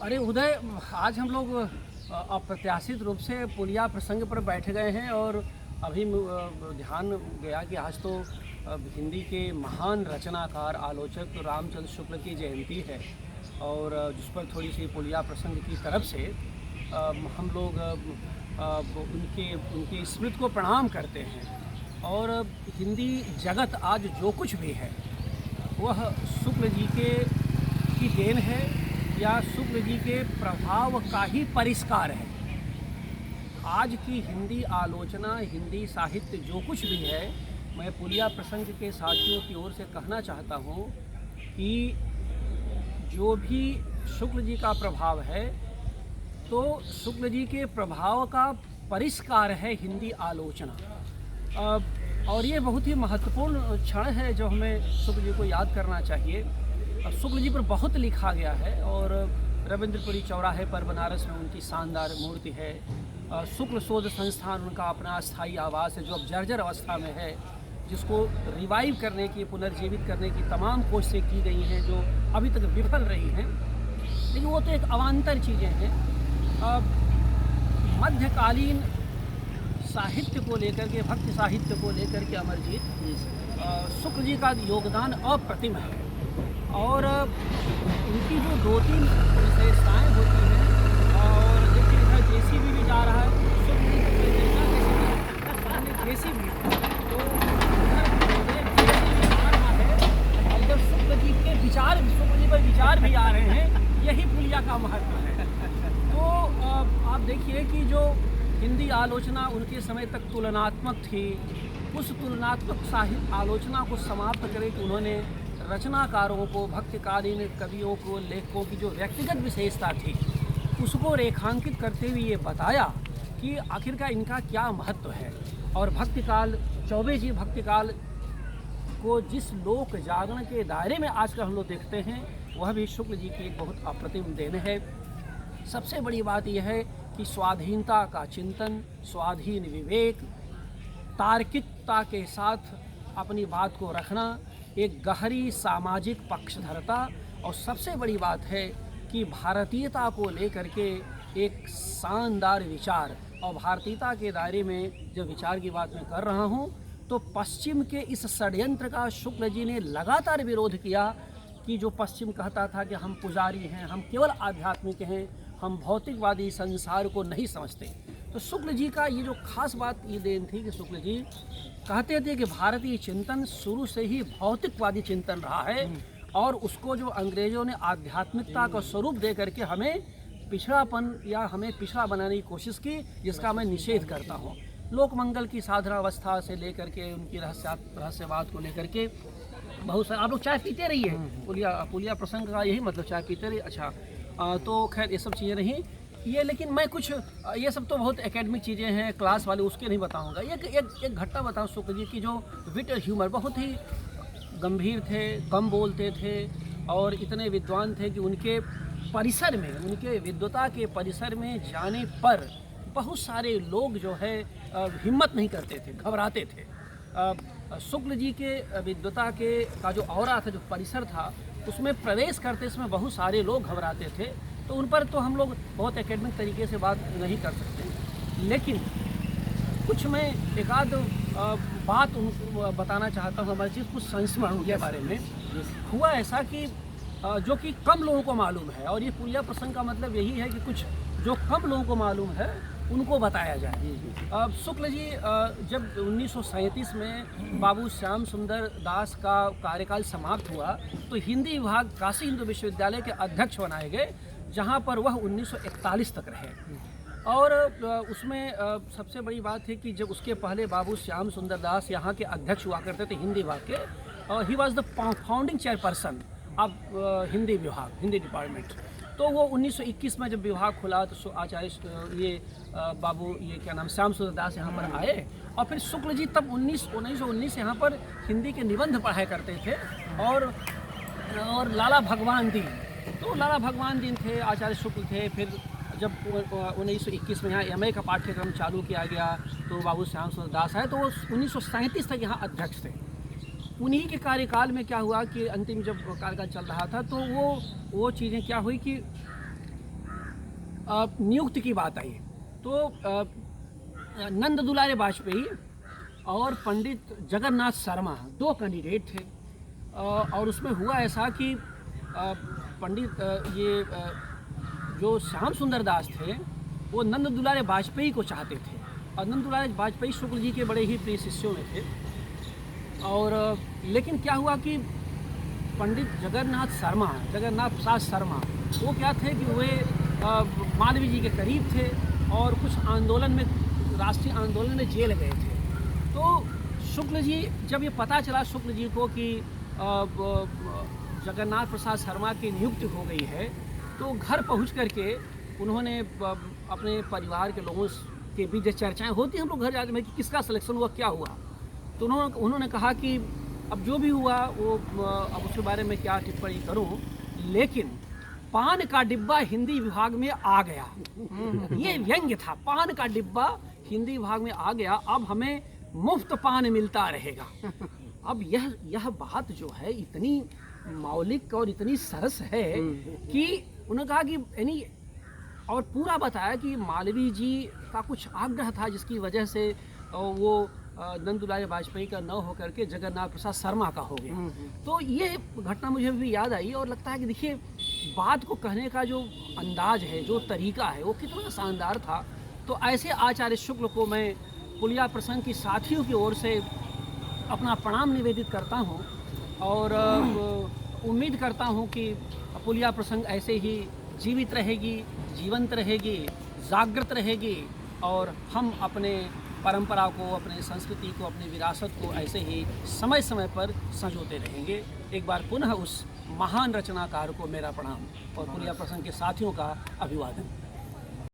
अरे उदय, आज हम लोग अप्रत्याशित रूप से पुलिया प्रसंग पर बैठ गए हैं और अभी ध्यान गया कि आज तो हिंदी के महान रचनाकार आलोचक रामचंद्र शुक्ल की जयंती है और जिस पर थोड़ी सी पुलिया प्रसंग की तरफ से हम लोग उनके उनकी स्मृति को प्रणाम करते हैं। और हिंदी जगत आज जो कुछ भी है वह शुक्ल जी की देन है या शुक्ल जी के प्रभाव का ही परिष्कार है। आज की हिंदी आलोचना, हिंदी साहित्य जो कुछ भी है, मैं पुलिया प्रसंग के साथियों की ओर से कहना चाहता हूँ कि जो भी शुक्ल जी का प्रभाव है तो शुक्ल जी के प्रभाव का परिष्कार है हिंदी आलोचना। और ये बहुत ही महत्वपूर्ण क्षण है जो हमें शुक्ल जी को याद करना चाहिए। शुक्ल जी पर बहुत लिखा गया है और रविंद्रपुरी चौराहे पर बनारस में उनकी शानदार मूर्ति है। शुक्ल शोध संस्थान उनका अपना स्थायी आवास है जो अब जर्जर अवस्था में है, जिसको रिवाइव करने की, पुनर्जीवित करने की तमाम कोशिशें की गई हैं जो अभी तक विफल रही हैं। लेकिन वो तो एक अवान्तर चीज़ें हैं। मध्यकालीन साहित्य को लेकर के, भक्ति साहित्य को लेकर के अमरजीत शुक्ल जी का योगदान अप्रतिम है। और इनकी जो दो तीन विशेषताएँ होती हैं, और देखिए इधर जेसीबी भी जा रहा है, शुक्ल जी का सामने जेसीबी, तो जेसीबी आ रहा है और इधर शुक्ल जी के विचार, शुक्ल जी पर विचार भी आ रहे हैं। यही पुलिया का महत्व है। तो आप देखिए कि जो हिंदी आलोचना उनके समय तक तुलनात्मक थी, उस तुलनात्मक साहित्य आलोचना को समाप्त करके कि उन्होंने रचनाकारों को, भक्तिकालीन कवियों को, लेखकों की जो व्यक्तिगत विशेषता थी उसको रेखांकित करते हुए ये बताया कि आखिरकार इनका क्या महत्व है। और भक्तिकाल, चौबे जी भक्तिकाल को जिस लोक जागरण के दायरे में आजकल हम लोग देखते हैं, वह भी शुक्ल जी की एक बहुत अप्रतिम देन है। सबसे बड़ी बात यह है कि स्वाधीनता का चिंतन, स्वाधीन विवेक, तार्किकता के साथ अपनी बात को रखना, एक गहरी सामाजिक पक्षधरता, और सबसे बड़ी बात है कि भारतीयता को लेकर के एक शानदार विचार। और भारतीयता के दायरे में जब विचार की बात मैं कर रहा हूँ तो पश्चिम के इस षड्यंत्र का शुक्ल जी ने लगातार विरोध किया कि जो पश्चिम कहता था कि हम पुजारी हैं, हम केवल आध्यात्मिक हैं, हम भौतिकवादी संसार को नहीं समझते। तो शुक्ल जी का ये जो खास बात ये देन थी कि शुक्ल जी कहते थे कि भारतीय चिंतन शुरू से ही भौतिकवादी चिंतन रहा है और उसको जो अंग्रेजों ने आध्यात्मिकता का स्वरूप दे करके हमें पिछड़ापन या हमें पिछड़ा बनाने की कोशिश की, जिसका मैं निषेध करता हूँ। लोकमंगल की साधना अवस्था से लेकर के उनकी रहस्यवाद को लेकर के बहुत सारे, आप लोग चाय पीते रहिए, पुलिया प्रसंग का यही मतलब, चाय पीते रहिए। अच्छा, तो खैर ये सब चीज़ें नहीं ये, लेकिन मैं कुछ ये सब तो बहुत एकेडमिक चीज़ें हैं, क्लास वाले, उसके नहीं बताऊंगा। एक घटना बताऊं शुक्ल जी की, जो विट और ह्यूमर, बहुत ही गंभीर थे, कम बोलते थे और इतने विद्वान थे कि उनके परिसर में, उनके विद्वता के परिसर में जाने पर बहुत सारे लोग जो है हिम्मत नहीं करते थे, घबराते थे। शुक्ल जी के विद्वता का जो औरा था, जो परिसर था, उसमें प्रवेश करते समय बहुत सारे लोग घबराते थे। तो उन पर तो हम लोग बहुत एकेडमिक तरीके से बात नहीं कर सकते, लेकिन कुछ मैं एक आध बात बताना चाहता हूँ हमारे चीज़, कुछ संस्मरण उनके बारे में। हुआ ऐसा कि जो कि कम लोगों को मालूम है, और ये पुलिया प्रसंग का मतलब यही है कि कुछ जो कम लोगों को मालूम है उनको बताया जाए। शुक्ल जी जब 1937 में बाबू श्याम सुंदर दास का कार्यकाल समाप्त हुआ तो हिंदी विभाग काशी हिंदू विश्वविद्यालय के अध्यक्ष बनाए गए, जहां पर वह 1941 तक रहे। और उसमें सबसे बड़ी बात है कि जब उसके पहले बाबू श्याम सुंदर दास यहाँ के अध्यक्ष हुआ करते थे हिंदी विभाग के, he was the founding chairperson of Hindi विभाग, हिंदी डिपार्टमेंट। तो वो 1921 में जब विभाग खुला तो आचार्य बाबू ये क्या नाम, श्याम सुंदर दास यहाँ पर आए, और फिर शुक्ल जी तब 1919 यहाँ पर हिंदी के निबंध पढ़ाया करते थे। और लाला भगवान दीन, तो लाला भगवान दीन थे, आचार्य शुक्ल थे। फिर जब 1921 में यहाँ MA का पाठ्यक्रम चालू किया गया तो बाबू श्याम सुंदर दास आए, तो वो 1937 तक यहाँ अध्यक्ष थे। उन्हीं के कार्यकाल में क्या हुआ कि अंतिम जब कार्यकाल चल रहा था तो वो चीज़ें क्या हुई कि नियुक्ति की बात आई तो नंद दुलारे वाजपेयी और पंडित जगन्नाथ शर्मा 2 कैंडिडेट थे। और उसमें हुआ ऐसा कि पंडित जो श्याम सुंदर दास थे वो नंद दुलारे वाजपेयी को चाहते थे और नंद दुलारे वाजपेयी शुक्ल जी के बड़े ही प्रिय शिष्यों में थे। और लेकिन क्या हुआ कि पंडित जगन्नाथ प्रसाद शर्मा वो क्या थे कि वे मालवीय जी के करीब थे और कुछ आंदोलन में, राष्ट्रीय आंदोलन में जेल गए थे। तो शुक्ल जी, जब ये पता चला शुक्ल जी को कि जगन्नाथ प्रसाद शर्मा की नियुक्ति हो गई है तो घर पहुंच करके उन्होंने अपने परिवार के लोगों के बीच जो चर्चाएं होती हैं हम लोग घर जाते हैं कि किसका सिलेक्शन हुआ, क्या हुआ, तो उन्होंने कहा कि अब जो भी हुआ वो अब उसके बारे में क्या टिप्पणी करूं, लेकिन पान का डिब्बा हिंदी विभाग में आ गया। ये व्यंग्य था, पान का डिब्बा हिंदी विभाग में आ गया, अब हमें मुफ्त पान मिलता रहेगा। अब यह बात जो है इतनी मौलिक और इतनी सरस है कि उन्होंने कहा कि यानी, और पूरा बताया कि मालवीय जी का कुछ आग्रह था जिसकी वजह से वो नंद दुलारे वाजपेयी का न होकर के जगन्नाथ प्रसाद शर्मा का हो गया। तो ये घटना मुझे भी याद आई और लगता है कि देखिए बात को कहने का जो अंदाज है, जो तरीका है, वो कितना शानदार था। तो ऐसे आचार्य शुक्ल को मैं पुलिया प्रसंग की साथियों की ओर से अपना प्रणाम निवेदित करता हूँ और उम्मीद करता हूँ कि पुलिया प्रसंग ऐसे ही जीवित रहेगी, जीवंत रहेगी, जागृत रहेगी और हम अपने परंपरा को, अपने संस्कृति को, अपनी विरासत को ऐसे ही समय समय पर संजोते रहेंगे। एक बार पुनः उस महान रचनाकार को मेरा प्रणाम और पुलिया प्रसंग के साथियों का अभिवादन।